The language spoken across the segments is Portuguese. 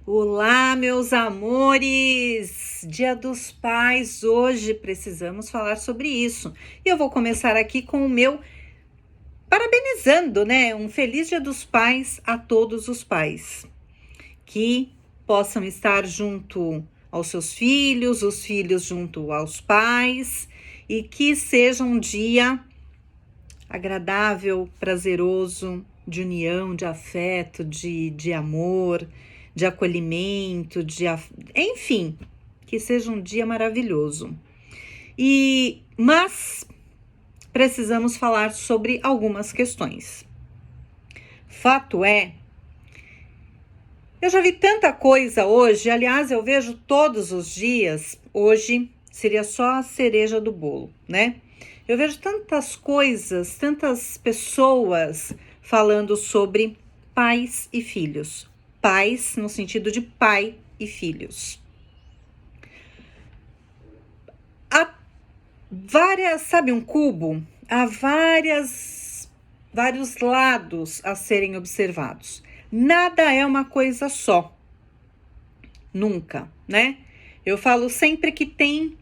Olá, meus amores! Dia dos Pais, hoje precisamos falar sobre isso. E eu vou começar aqui com o meu parabenizando, né? Um feliz Dia dos Pais a todos os pais. Que possam estar junto aos seus filhos, os filhos junto aos pais, e que seja um dia agradável, prazeroso, de união, de afeto, de amor, de acolhimento, enfim, que seja um dia maravilhoso. Mas precisamos falar sobre algumas questões. Fato é, eu já vi tanta coisa hoje, aliás, eu vejo todos os dias, hoje seria só a cereja do bolo, né? Eu vejo tantas coisas, tantas pessoas falando sobre pais e filhos. Pais no sentido de pai e filhos. Há sabe um cubo? Há vários lados a serem observados. Nada é uma coisa só. Nunca, né? Eu falo sempre que tem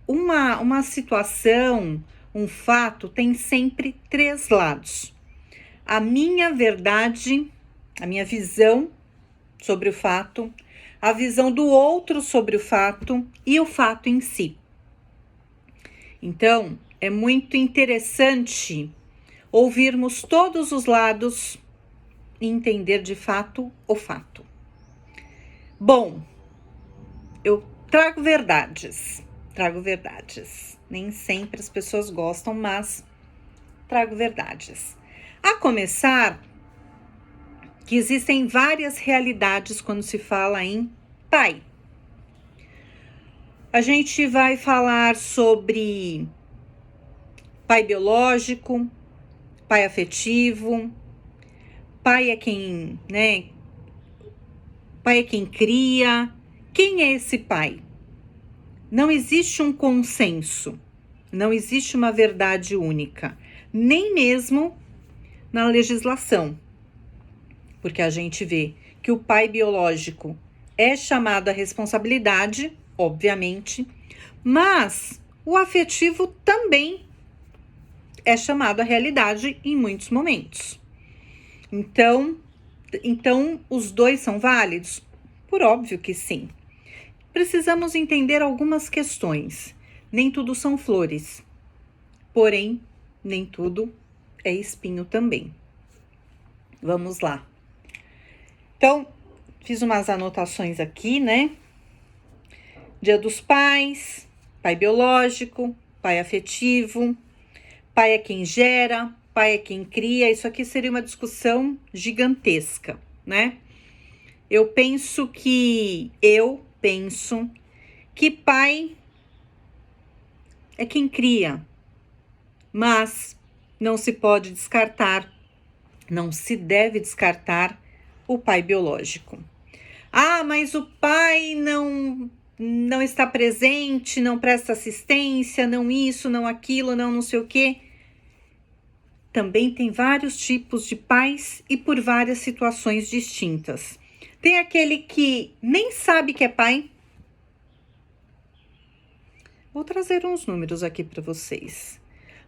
uma situação, um fato, tem sempre três lados. A minha verdade, a minha visão sobre o fato, a visão do outro sobre o fato e o fato em si. Então, é muito interessante ouvirmos todos os lados e entender de fato o fato. Bom, eu trago verdades. Nem sempre as pessoas gostam, mas trago verdades. A começar que existem várias realidades quando se fala em pai. A gente vai falar sobre pai biológico, pai afetivo, pai é quem, né? Pai é quem cria. Quem é esse pai? Não existe um consenso, não existe uma verdade única, nem mesmo na legislação, porque a gente vê que o pai biológico é chamado à responsabilidade, obviamente, mas o afetivo também é chamado à realidade em muitos momentos. Então, os dois são válidos? Por óbvio que sim. Precisamos entender algumas questões. Nem tudo são flores, porém, nem tudo é espinho também. Vamos lá. Então, fiz umas anotações aqui, né? Dia dos pais, pai biológico, pai afetivo, pai é quem gera, pai é quem cria. Isso aqui seria uma discussão gigantesca, né? Eu penso que pai é quem cria, mas não se pode descartar, não se deve descartar o pai biológico. Ah, mas o pai não está presente, não presta assistência, não isso, não aquilo, não sei o quê. Também tem vários tipos de pais e por várias situações distintas. Tem aquele que nem sabe que é pai. Vou trazer uns números aqui para vocês,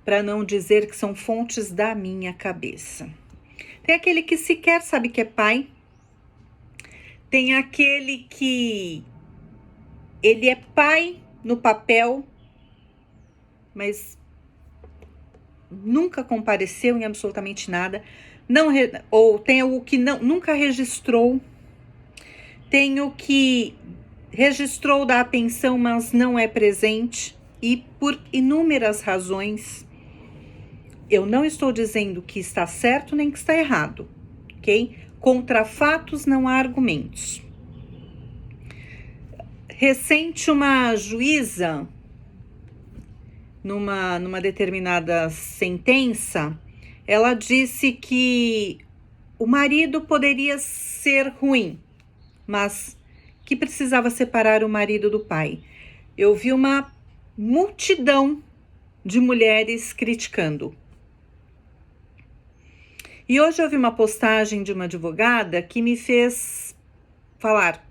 para não dizer que são fontes da minha cabeça. Tem aquele que sequer sabe que é pai. Tem aquele que ele é pai no papel, mas nunca compareceu em absolutamente nada. Ou tem o que nunca registrou. Tem o que registrou da pensão, mas não é presente. E por inúmeras razões, eu não estou dizendo que está certo nem que está errado, ok? Contra fatos não há argumentos. Recente, uma juíza, numa determinada sentença, ela disse que o marido poderia ser ruim, mas que precisava separar o marido do pai. Eu vi uma multidão de mulheres criticando. E hoje eu vi uma postagem de uma advogada que me fez falar,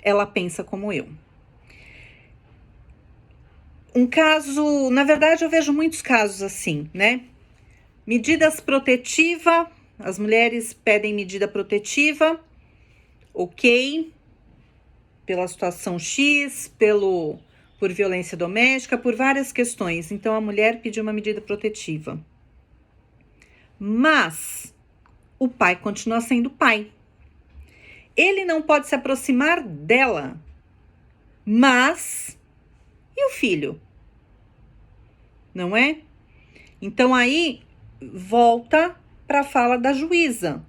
ela pensa como eu. Um caso, na verdade eu vejo muitos casos assim, né? Medidas protetivas, as mulheres pedem medida protetiva, ok, pela situação X, por violência doméstica, por várias questões. Então a mulher pediu uma medida protetiva. Mas o pai continua sendo pai. Ele não pode se aproximar dela, mas e o filho? Não é? Então aí volta para a fala da juíza.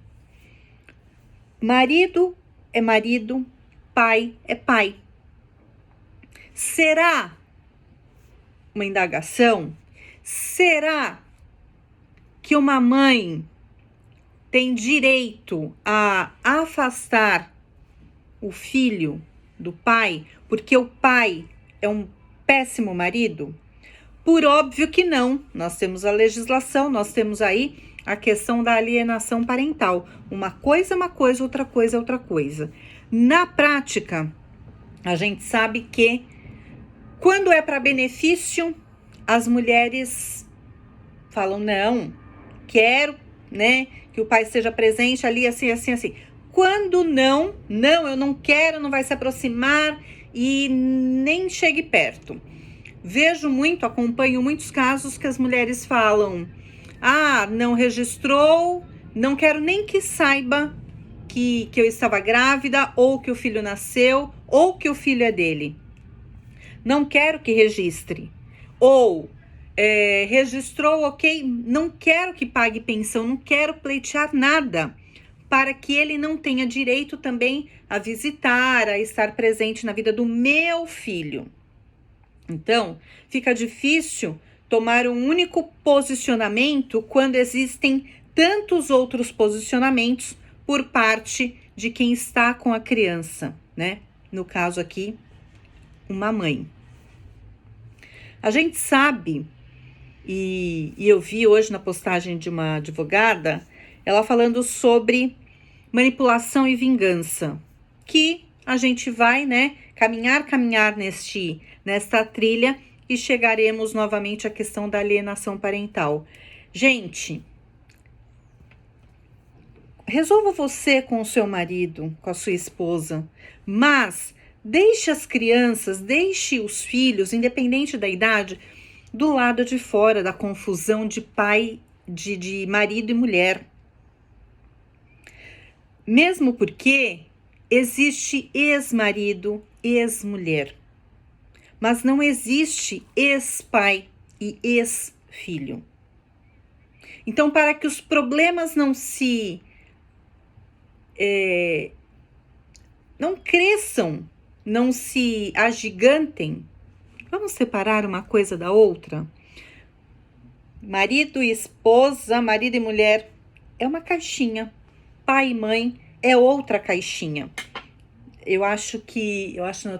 Marido é marido, pai é pai. Será uma indagação? Será que uma mãe tem direito a afastar o filho do pai porque o pai é um péssimo marido? Por óbvio que não. Nós temos a legislação, nós temos aí a questão da alienação parental. Uma coisa é uma coisa, outra coisa é outra coisa. Na prática, a gente sabe que quando é para benefício, as mulheres falam, não, quero, né, que o pai esteja presente ali, assim, assim, assim. Quando não, eu não quero, não vai se aproximar e nem chegue perto. Vejo muito, acompanho muitos casos que as mulheres falam, não registrou, não quero nem que saiba que eu estava grávida, ou que o filho nasceu, ou que o filho é dele. Não quero que registre. Ou registrou, ok, não quero que pague pensão, não quero pleitear nada, para que ele não tenha direito também a visitar, a estar presente na vida do meu filho. Então, fica difícil tomar um único posicionamento quando existem tantos outros posicionamentos por parte de quem está com a criança, né? No caso aqui, uma mãe. A gente sabe, e eu vi hoje na postagem de uma advogada, ela falando sobre manipulação e vingança, que a gente vai, né, caminhar nesta trilha e chegaremos novamente à questão da alienação parental. Gente, resolva você com o seu marido, com a sua esposa, mas deixe as crianças, deixe os filhos, independente da idade, do lado de fora da confusão de pai, de marido e mulher. Mesmo porque existe ex-marido, ex-mulher, mas não existe ex-pai e ex-filho. Então, para que os problemas não cresçam, não se agigantem, vamos separar uma coisa da outra? Marido e esposa, marido e mulher é uma caixinha. Pai e mãe é outra caixinha. Eu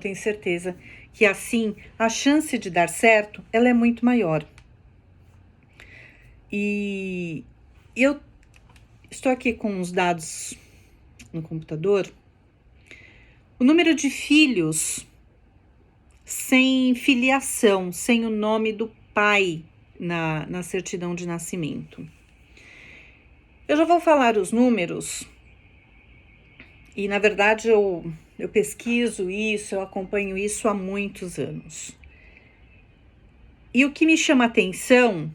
tenho certeza que assim a chance de dar certo, ela é muito maior. E eu estou aqui com os dados no computador. O número de filhos sem filiação, sem o nome do pai na certidão de nascimento. Eu já vou falar os números, e na verdade eu pesquiso isso, eu acompanho isso há muitos anos. E o que me chama atenção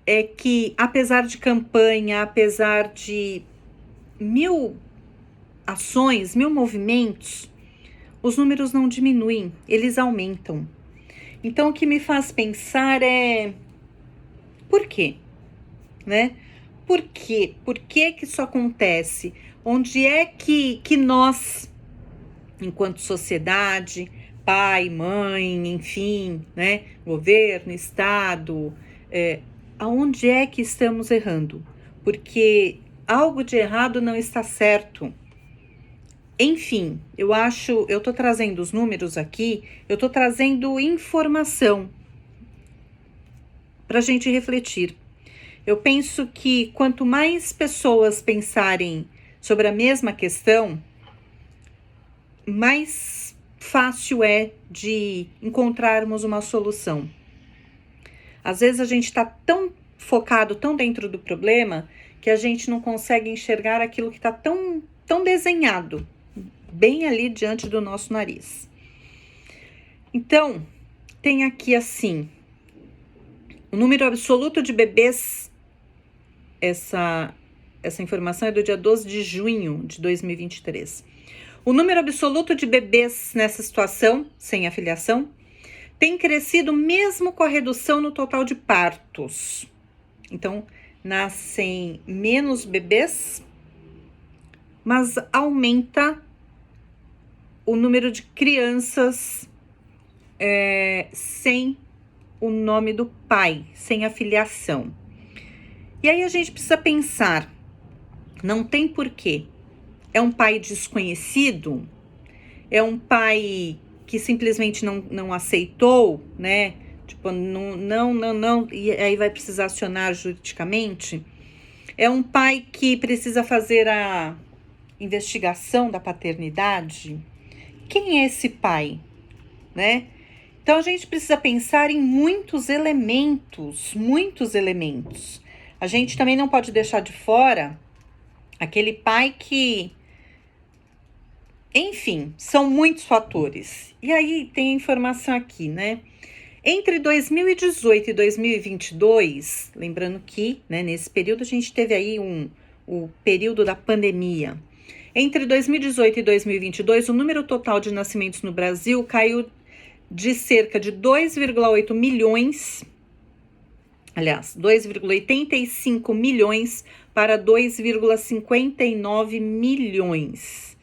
é que, apesar de campanha, apesar de 1000 ações, 1000 movimentos, os números não diminuem, eles aumentam. Então, o que me faz pensar é, por quê? Né? Por quê? Por que isso acontece? Onde é que nós, enquanto sociedade, pai, mãe, enfim, né, governo, estado, aonde é que estamos errando? Porque algo de errado não está certo. Enfim, eu tô trazendo os números aqui, eu tô trazendo informação para a gente refletir. Eu penso que quanto mais pessoas pensarem sobre a mesma questão, mais fácil é de encontrarmos uma solução. Às vezes a gente está tão focado, tão dentro do problema, que a gente não consegue enxergar aquilo que está tão desenhado, bem ali diante do nosso nariz. Então, tem aqui assim, o número absoluto de bebês, essa informação é do dia 12 de junho de 2023. O número absoluto de bebês nessa situação, sem afiliação, tem crescido mesmo com a redução no total de partos. Então, nascem menos bebês, mas aumenta o número de crianças sem o nome do pai, sem afiliação. E aí a gente precisa pensar, não tem porquê. É um pai desconhecido? É um pai que simplesmente não aceitou, né? Tipo, não, e aí vai precisar acionar juridicamente? É um pai que precisa fazer a investigação da paternidade? Quem é esse pai, né? Então, a gente precisa pensar em muitos elementos. A gente também não pode deixar de fora aquele pai que... Enfim, são muitos fatores. E aí tem a informação aqui, né? Entre 2018 e 2022, lembrando que, né, nesse período a gente teve aí o período da pandemia. Entre 2018 e 2022, o número total de nascimentos no Brasil caiu de cerca de 2,8 milhões, aliás, 2,85 milhões para 2,59 milhões.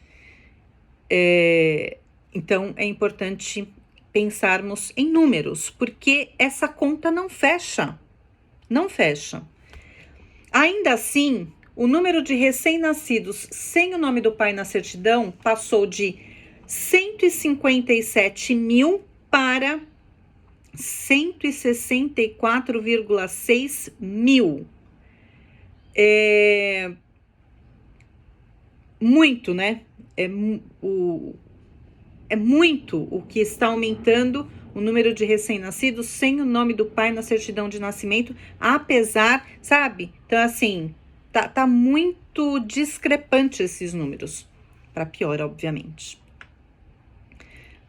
Então, é importante pensarmos em números, porque essa conta não fecha. Ainda assim, o número de recém-nascidos sem o nome do pai na certidão passou de 157 mil para 164,6 mil. Muito, né? É muito o que está aumentando o número de recém-nascidos sem o nome do pai na certidão de nascimento, apesar, sabe? Então, assim, tá muito discrepante esses números, para pior, obviamente.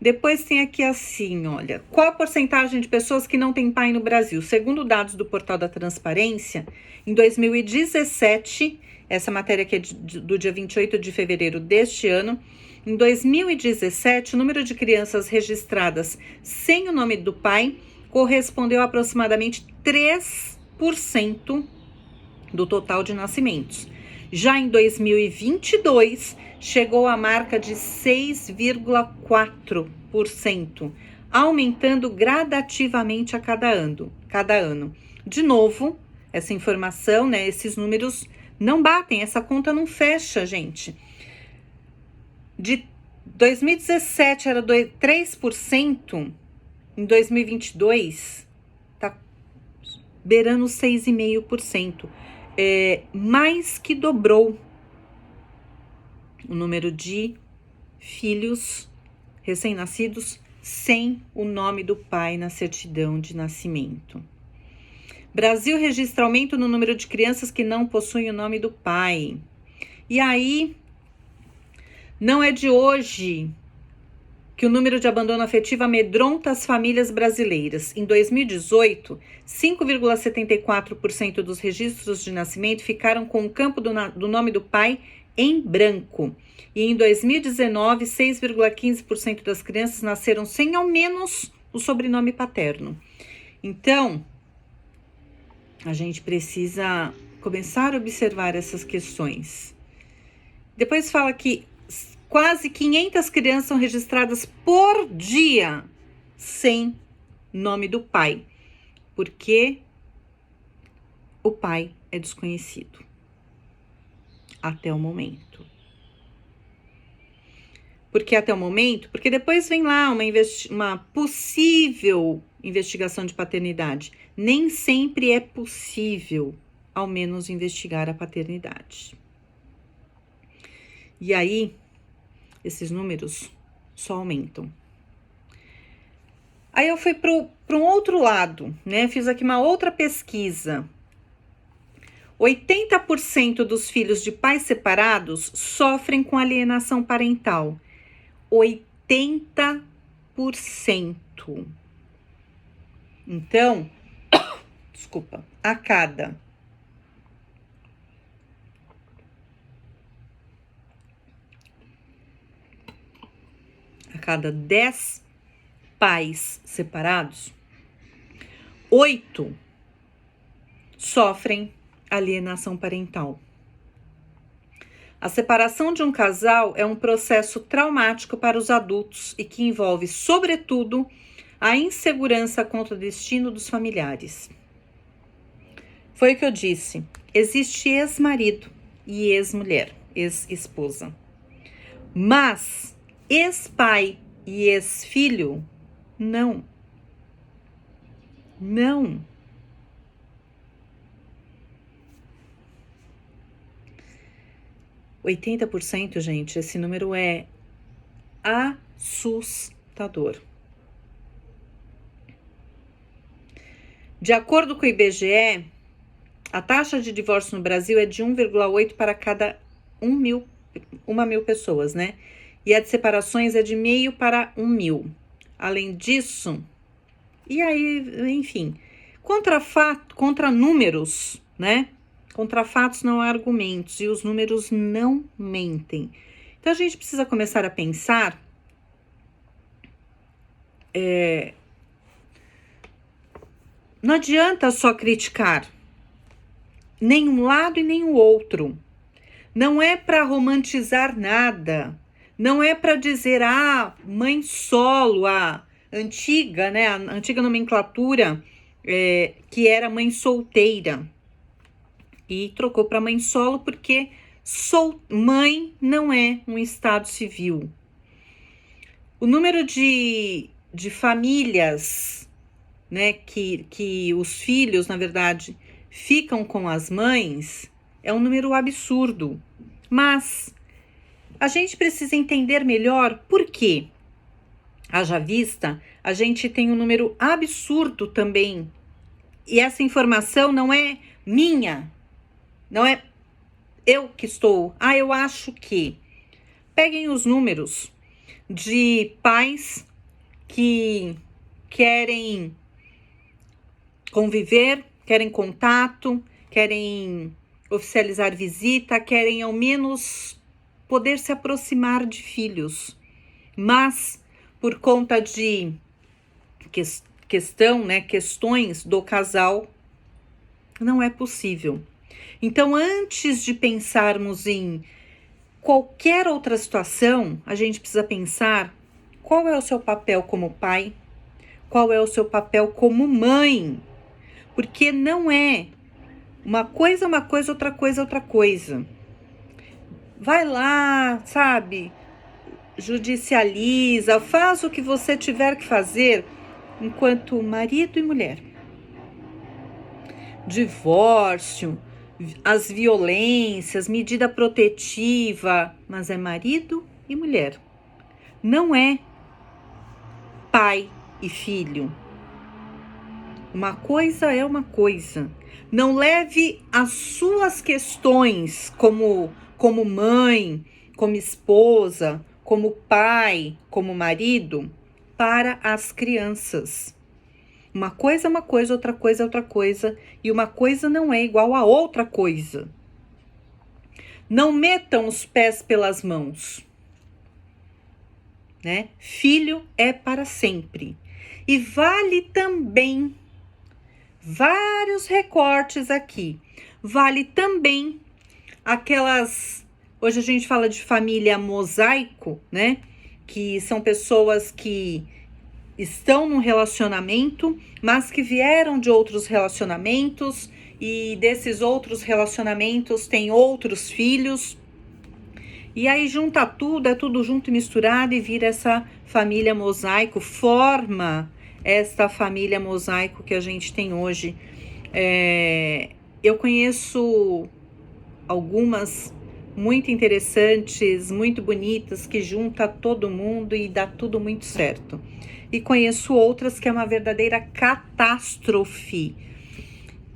Depois tem aqui assim, olha, qual a porcentagem de pessoas que não têm pai no Brasil? Segundo dados do Portal da Transparência, em 2017, essa matéria aqui é do dia 28 de fevereiro deste ano, em 2017, o número de crianças registradas sem o nome do pai correspondeu a aproximadamente 3% do total de nascimentos. Já em 2022, chegou à marca de 6,4%, aumentando gradativamente a cada ano. De novo, essa informação, né, esses números não batem, essa conta não fecha, gente. De 2017 era 3%, em 2022 tá beirando 6,5%. Mais que dobrou o número de filhos recém-nascidos sem o nome do pai na certidão de nascimento. Brasil registra aumento no número de crianças que não possuem o nome do pai. E aí, não é de hoje que o número de abandono afetivo amedronta as famílias brasileiras. Em 2018, 5,74% dos registros de nascimento ficaram com o campo do nome do pai em branco. E em 2019, 6,15% das crianças nasceram sem ao menos o sobrenome paterno. Então, a gente precisa começar a observar essas questões. Depois fala que quase 500 crianças são registradas por dia sem nome do pai, porque o pai é desconhecido até o momento. Por que até o momento? Porque depois vem lá uma possível investigação de paternidade. Nem sempre é possível, ao menos, investigar a paternidade. E aí, esses números só aumentam. Aí eu fui para um outro lado, né? Fiz aqui uma outra pesquisa. 80% dos filhos de pais separados sofrem com alienação parental. 80%. Então, desculpa, a cada 10 pais separados, 8 sofrem alienação parental. A separação de um casal é um processo traumático para os adultos e que envolve, sobretudo, a insegurança contra o destino dos familiares. Foi o que eu disse. Existe ex-marido e ex-mulher, ex-esposa. Mas ex-pai e ex-filho, não. Não. %, gente, esse número é assustador. De acordo com o IBGE, a taxa de divórcio no Brasil é de 1,8 para cada 1 mil pessoas, né? E a de separações é de 0,5 para 1.000. Além disso, e aí, enfim, contra números, né? Contra fatos não há argumentos e os números não mentem. Então a gente precisa começar a pensar não adianta só criticar nem um lado e nem o outro. Não é para romantizar nada. Não é para dizer, mãe solo, a antiga, né? A antiga nomenclatura que era mãe solteira. E trocou para mãe solo porque mãe não é um estado civil. O número de famílias, né, que os filhos, na verdade, ficam com as mães é um número absurdo. Mas a gente precisa entender melhor por quê. Haja vista, a gente tem um número absurdo também. E essa informação não é minha. Não é eu que estou. Eu acho que. Peguem os números de pais que querem conviver, querem contato, querem oficializar visita, querem ao menos poder se aproximar de filhos. Mas, por conta de questões do casal, não é possível. Então, antes de pensarmos em qualquer outra situação, a gente precisa pensar qual é o seu papel como pai, qual é o seu papel como mãe, porque não é uma coisa, outra coisa. Vai lá, sabe, judicializa, faz o que você tiver que fazer enquanto marido e mulher. Divórcio, as violências, medida protetiva, mas é marido e mulher. Não é pai e filho. Uma coisa é uma coisa. Não leve as suas questões como mãe, como esposa, como pai, como marido, para as crianças. Uma coisa é uma coisa, outra coisa é outra coisa, e uma coisa não é igual a outra coisa. Não metam os pés pelas mãos, né? Filho é para sempre. E vale também, vários recortes aqui, vale também aquelas, hoje a gente fala de família mosaico, né? Que são pessoas que estão num relacionamento, mas que vieram de outros relacionamentos e desses outros relacionamentos têm outros filhos. E aí junta tudo, é tudo junto e misturado e vira essa família mosaico, forma esta família mosaico que a gente tem hoje. Eu conheço algumas muito interessantes, muito bonitas, que junta todo mundo e dá tudo muito certo. E conheço outras que é uma verdadeira catástrofe.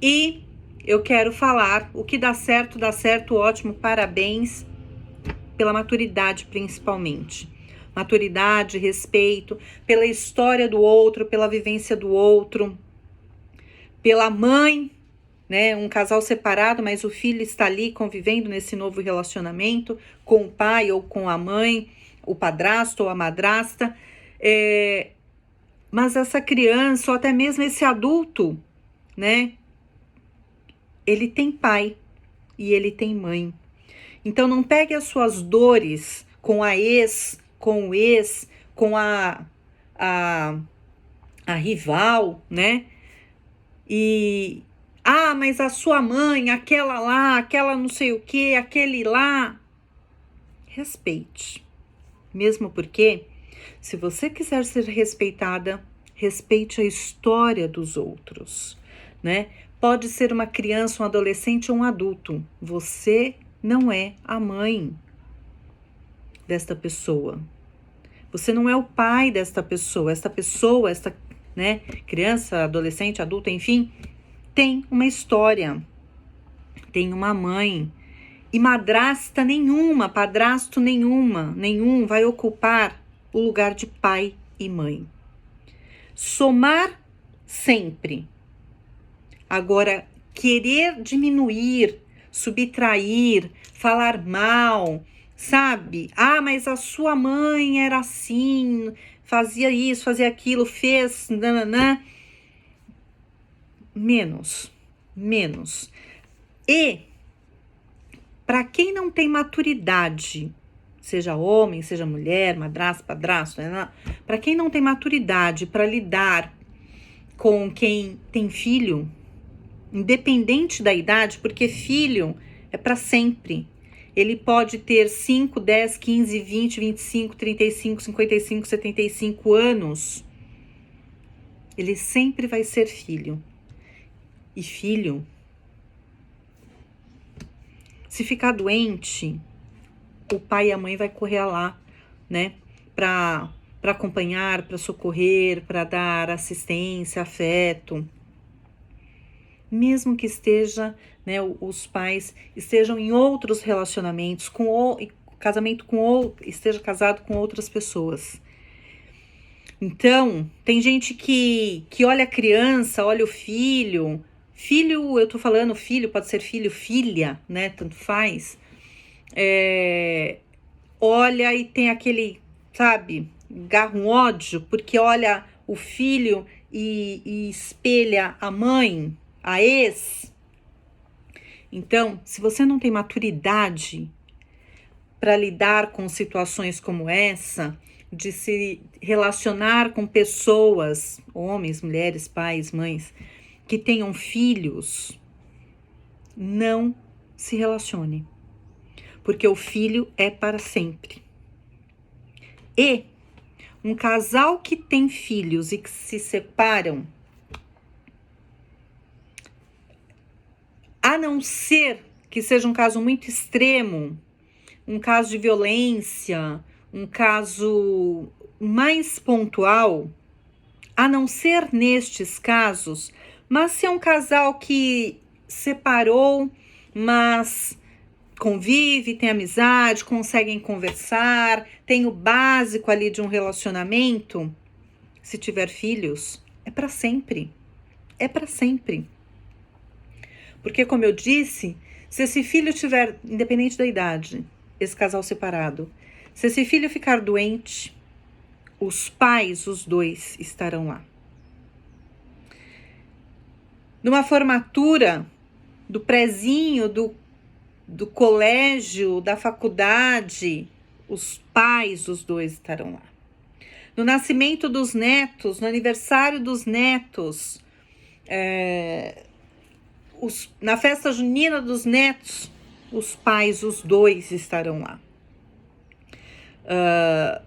E eu quero falar, o que dá certo, ótimo, parabéns, pela maturidade principalmente. Maturidade, respeito, pela história do outro, pela vivência do outro, pela mãe, né? Um casal separado, mas o filho está ali convivendo nesse novo relacionamento com o pai ou com a mãe, o padrasto ou a madrasta. Mas essa criança, ou até mesmo esse adulto, né? Ele tem pai e ele tem mãe. Então não pegue as suas dores com a ex, com o ex, com a rival, né? Mas a sua mãe, aquela lá, aquela não sei o que, aquele lá. Respeite. Mesmo porque, se você quiser ser respeitada, respeite a história dos outros, né? Pode ser uma criança, um adolescente ou um adulto. Você não é a mãe desta pessoa. Você não é o pai desta pessoa. Esta, né, criança, adolescente, adulto, enfim, tem uma história, tem uma mãe. E madrasta nenhuma, padrasto nenhum vai ocupar o lugar de pai e mãe. Somar sempre. Agora, querer diminuir, subtrair, falar mal, sabe? Mas a sua mãe era assim, fazia isso, fazia aquilo, fez, nananã. Menos. E, para quem não tem maturidade, seja homem, seja mulher, madrasto, padrasto, né? Para quem não tem maturidade para lidar com quem tem filho, independente da idade, porque filho é para sempre. Ele pode ter 5, 10, 15, 20, 25, 35, 55, 75 anos. Ele sempre vai ser filho. E filho, se ficar doente, o pai e a mãe vai correr lá, né? Para acompanhar, para socorrer, para dar assistência, afeto. Mesmo que esteja, né, os pais estejam em outros relacionamentos, esteja casado com outras pessoas. Então, tem gente que olha a criança, olha o filho. Filho, eu tô falando filho, pode ser filho, filha, né? Tanto faz. Olha e tem aquele, sabe, garra um ódio, porque olha o filho e espelha a mãe, a ex. Então, se você não tem maturidade para lidar com situações como essa, de se relacionar com pessoas, homens, mulheres, pais, mães, que tenham filhos, não se relacione. Porque o filho é para sempre. E um casal que tem filhos e que se separam, a não ser que seja um caso muito extremo, um caso de violência, um caso mais pontual, a não ser nestes casos, mas se é um casal que separou, mas convive, tem amizade, conseguem conversar, tem o básico ali de um relacionamento, se tiver filhos, é para sempre. É para sempre. Porque, como eu disse, se esse filho tiver, independente da idade, esse casal separado, se esse filho ficar doente, os pais, os dois, estarão lá. Numa formatura do prezinho, do colégio, da faculdade, os pais, os dois estarão lá. No nascimento dos netos, no aniversário dos netos, na festa junina dos netos, os pais, os dois estarão lá.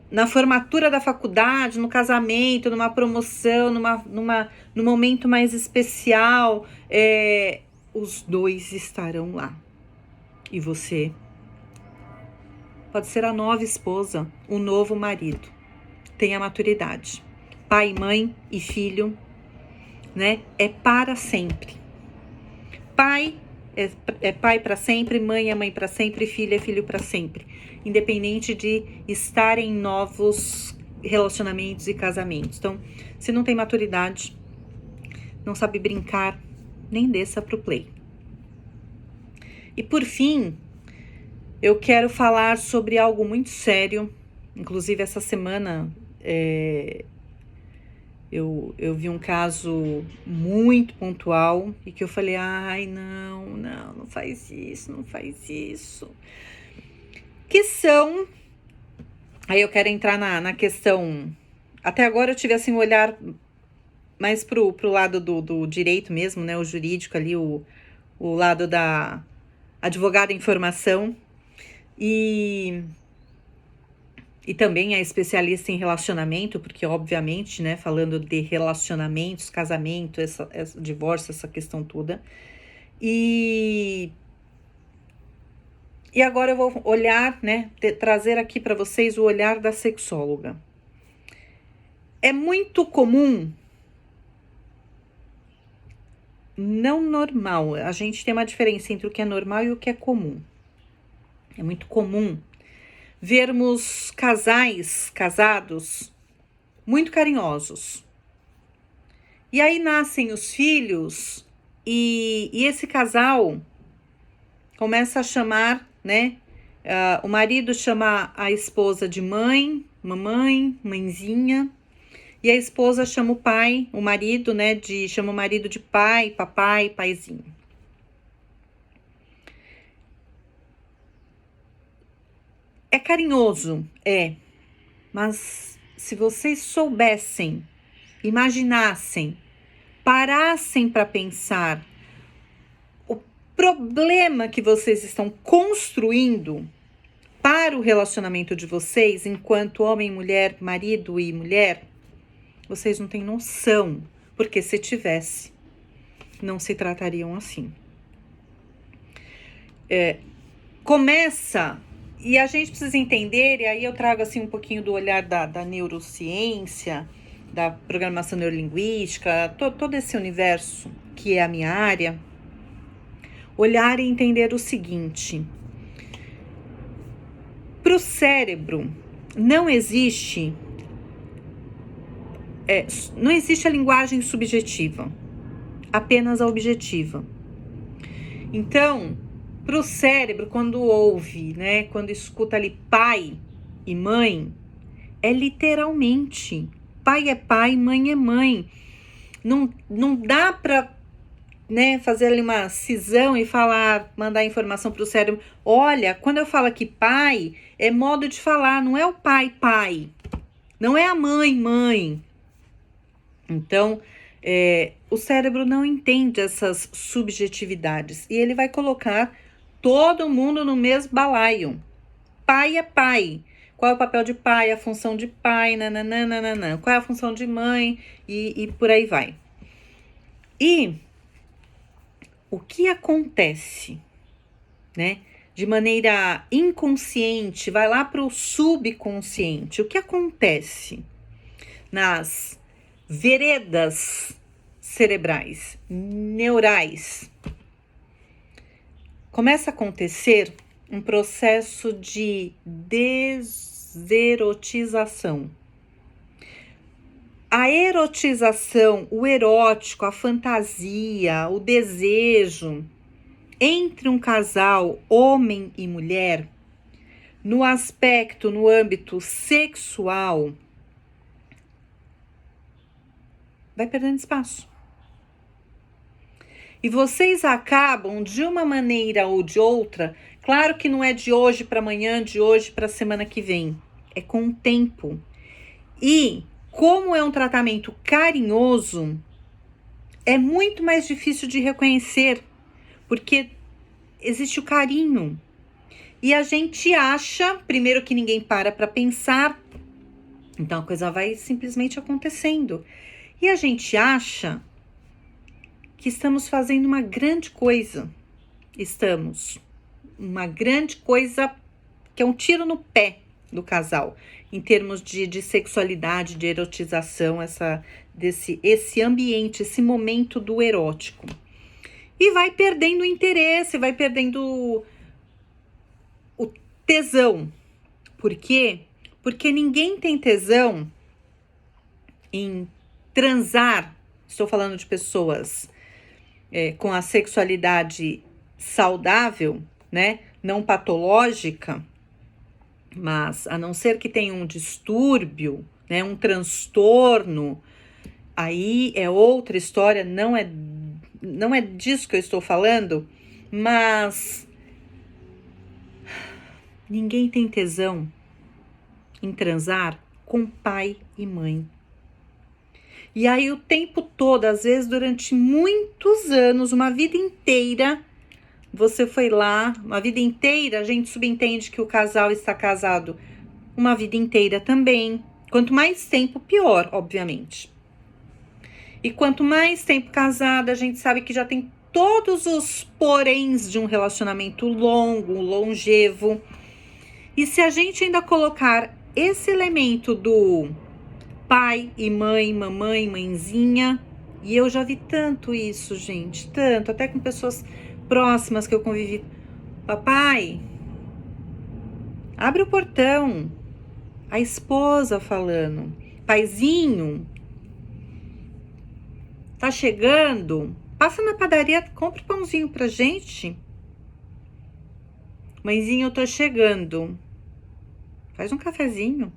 Na formatura da faculdade, no casamento, numa promoção, num momento mais especial, os dois estarão lá. E você pode ser a nova esposa, o novo marido. Tenha maturidade. Pai, mãe e filho, né? É para sempre. Pai é pai para sempre, mãe é mãe para sempre, filho é filho para sempre. Independente de estar em novos relacionamentos e casamentos. Então, se não tem maturidade, não sabe brincar, nem desça pro play. E por fim, eu quero falar sobre algo muito sério. Inclusive, essa semana eu vi um caso muito pontual e que eu falei, ai, não faz isso, não faz isso. Que são... Aí eu quero entrar na questão... Até agora eu tive assim um olhar mais pro lado do direito mesmo, né? O jurídico ali, o lado da advogada em formação e também a especialista em relacionamento, porque obviamente, né, falando de relacionamentos, casamento, essa divórcio, essa questão toda. E agora eu vou olhar, né, trazer aqui para vocês o olhar da sexóloga. É muito comum, não normal, a gente tem uma diferença entre o que é normal e o que é comum. É muito comum vermos casados, muito carinhosos. E aí nascem os filhos e esse casal começa a chamar, né? O marido chama a esposa de mãe, mamãe, mãezinha. E a esposa chama o pai, o marido, né? Chama o marido de pai, papai, paizinho. É carinhoso, mas se vocês soubessem, imaginassem, parassem para pensar o problema que vocês estão construindo para o relacionamento de vocês, enquanto homem, mulher, marido e mulher, vocês não têm noção, porque se tivesse, não se tratariam assim. Começa... E a gente precisa entender, e aí eu trago assim um pouquinho do olhar da neurociência, da programação neurolinguística, todo esse universo que é a minha área, olhar e entender o seguinte: para o cérebro não existe a linguagem subjetiva, apenas a objetiva. Então, para o cérebro, quando ouve, né, quando escuta ali pai e mãe, é literalmente pai é pai, mãe é mãe. Não dá para, né, fazer ali uma cisão e mandar informação para o cérebro. Olha, quando eu falo aqui pai, é modo de falar, não é o pai, não é a mãe. Então, o cérebro não entende essas subjetividades e ele vai colocar todo mundo no mesmo balaio. Pai é pai. Qual é o papel de pai, a função de pai, nananana. Qual é a função de mãe e por aí vai. E o que acontece, né? De maneira inconsciente, vai lá para o subconsciente. O que acontece nas veredas cerebrais, neurais? Começa a acontecer um processo de deserotização. A erotização, o erótico, a fantasia, o desejo entre um casal, homem e mulher, no âmbito sexual, vai perdendo espaço. E vocês acabam, de uma maneira ou de outra, claro que não é de hoje para amanhã, de hoje para a semana que vem, é com o tempo. E como é um tratamento carinhoso, é muito mais difícil de reconhecer, porque existe o carinho. E a gente acha, primeiro, que ninguém para pensar, então a coisa vai simplesmente acontecendo. E a gente acha que estamos fazendo uma grande coisa. Uma grande coisa que é um tiro no pé do casal, em termos de sexualidade, de erotização, esse ambiente, esse momento do erótico. E vai perdendo o interesse, vai perdendo o tesão. Por quê? Porque ninguém tem tesão em transar. Estou falando de pessoas com a sexualidade saudável, né? Não patológica, mas a não ser que tenha um distúrbio, né? Um transtorno, aí é outra história, não é disso que eu estou falando, mas ninguém tem tesão em transar com pai e mãe. E aí o tempo todo, às vezes durante muitos anos, uma vida inteira, você foi lá, uma vida inteira, a gente subentende que o casal está casado uma vida inteira também. Quanto mais tempo, pior, obviamente. E quanto mais tempo casada, a gente sabe que já tem todos os poréns de um relacionamento longo, longevo. E se a gente ainda colocar esse elemento do pai e mãe, mamãe, mãezinha, e eu já vi tanto isso, gente, tanto, até com pessoas próximas que eu convivi. Papai, abre o portão. A esposa falando. Paizinho, tá chegando? Passa na padaria, compra pãozinho pra gente. Mãezinha, eu tô chegando. Faz um cafezinho.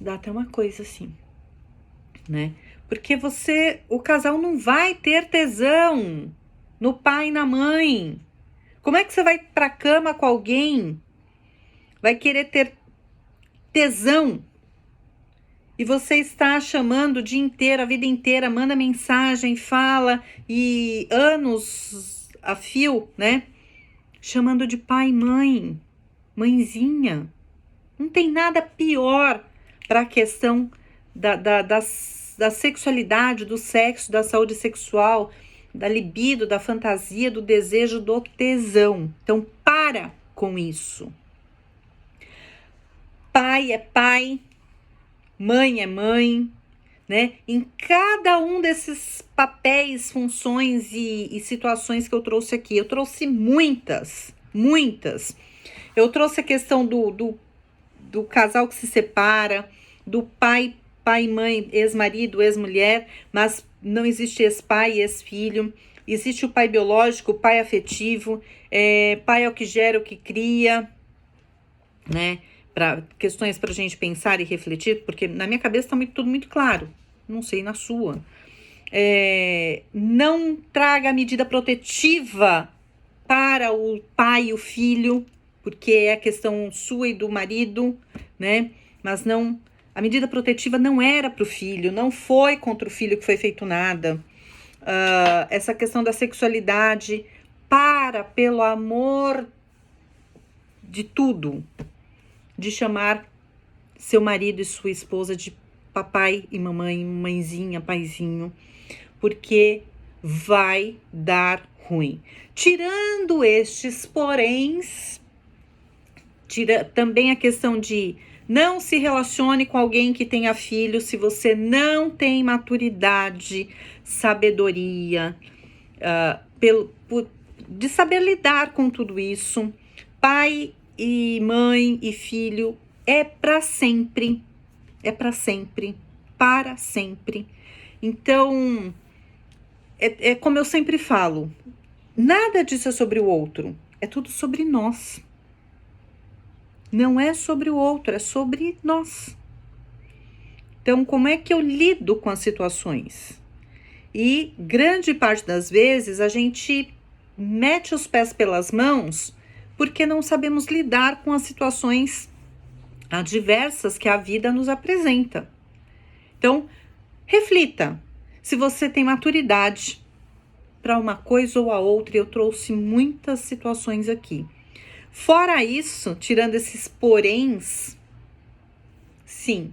Dá até uma coisa assim, né? Porque o casal não vai ter tesão no pai e na mãe. Como é que você vai pra cama com alguém? Vai querer ter tesão? E você está chamando o dia inteiro, a vida inteira, manda mensagem, fala, e anos a fio, né? Chamando de pai e mãe, mãezinha. Não tem nada pior para a questão da sexualidade, do sexo, da saúde sexual, da libido, da fantasia, do desejo, do tesão. Então, para com isso. Pai é pai, mãe é mãe, né? Em cada um desses papéis, funções e situações que eu trouxe aqui, eu trouxe muitas. Eu trouxe a questão do casal que se separa, do pai, mãe, ex-marido, ex-mulher, mas não existe ex-pai e ex-filho. Existe o pai biológico, o pai afetivo, pai é o que gera, o que cria, né? Questões para a gente pensar e refletir, porque na minha cabeça está tudo muito claro, não sei na sua. Não traga a medida protetiva para o pai e o filho, porque é a questão sua e do marido, né? Mas não, a medida protetiva não era para o filho, não foi contra o filho que foi feito nada. Essa questão da sexualidade, pelo amor de tudo, de chamar seu marido e sua esposa de papai e mamãe, mãezinha, paizinho, porque vai dar ruim. Tirando estes poréns, também a questão de não se relacione com alguém que tenha filho se você não tem maturidade, sabedoria, de saber lidar com tudo isso. Pai e mãe e filho é para sempre, para sempre. Então, é como eu sempre falo, nada disso é sobre o outro, é tudo sobre nós. Não é sobre o outro, é sobre nós. Então, como é que eu lido com as situações? E grande parte das vezes a gente mete os pés pelas mãos porque não sabemos lidar com as situações adversas que a vida nos apresenta. Então, reflita se você tem maturidade para uma coisa ou a outra. Eu trouxe muitas situações aqui. Fora isso, tirando esses poréns, sim,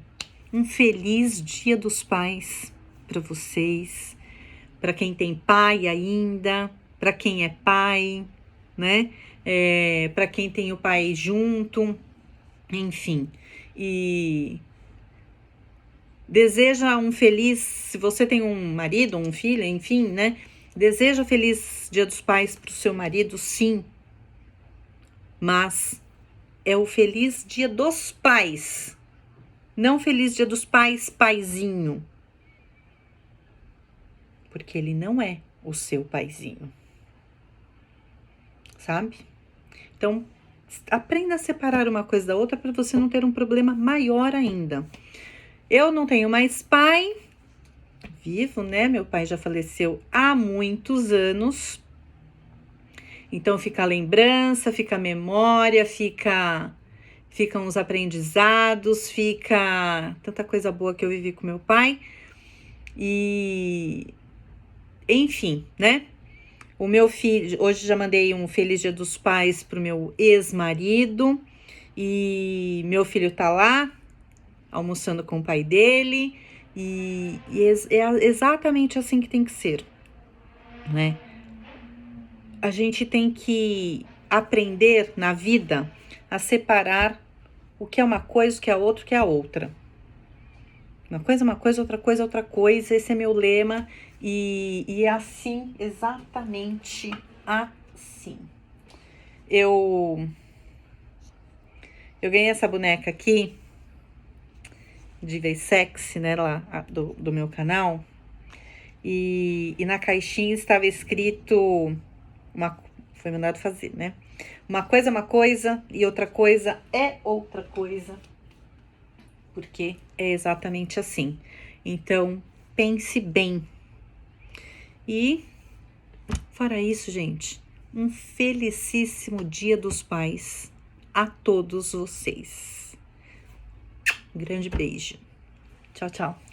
um feliz Dia dos Pais para vocês, para quem tem pai ainda, para quem é pai, né? para quem tem o pai junto, enfim. E deseja um feliz, se você tem um marido, um filho, enfim, né? Deseja feliz Dia dos Pais pro seu marido, sim. Mas é o feliz Dia dos Pais, não feliz Dia dos Pais, paizinho. Porque ele não é o seu paizinho. Sabe? Então, aprenda a separar uma coisa da outra para você não ter um problema maior ainda. Eu não tenho mais pai vivo, né? Meu pai já faleceu há muitos anos. Então fica a lembrança, fica a memória, ficam os aprendizados, fica tanta coisa boa que eu vivi com meu pai. E enfim, né? O meu filho, hoje já mandei um Feliz Dia dos Pais pro meu ex-marido e meu filho tá lá almoçando com o pai dele e é exatamente assim que tem que ser, né? A gente tem que aprender na vida a separar o que é uma coisa, o que é outra, o que é a outra. Uma coisa é uma coisa, outra coisa é outra coisa. Esse é meu lema e é assim, exatamente assim. Eu ganhei essa boneca aqui, Diva Sexy, né, lá do meu canal. E na caixinha estava escrito, foi mandado fazer, né? Uma coisa é uma coisa e outra coisa é outra coisa. Porque é exatamente assim. Então, pense bem. E, fora isso, gente, um felicíssimo Dia dos Pais a todos vocês. Um grande beijo. Tchau, tchau.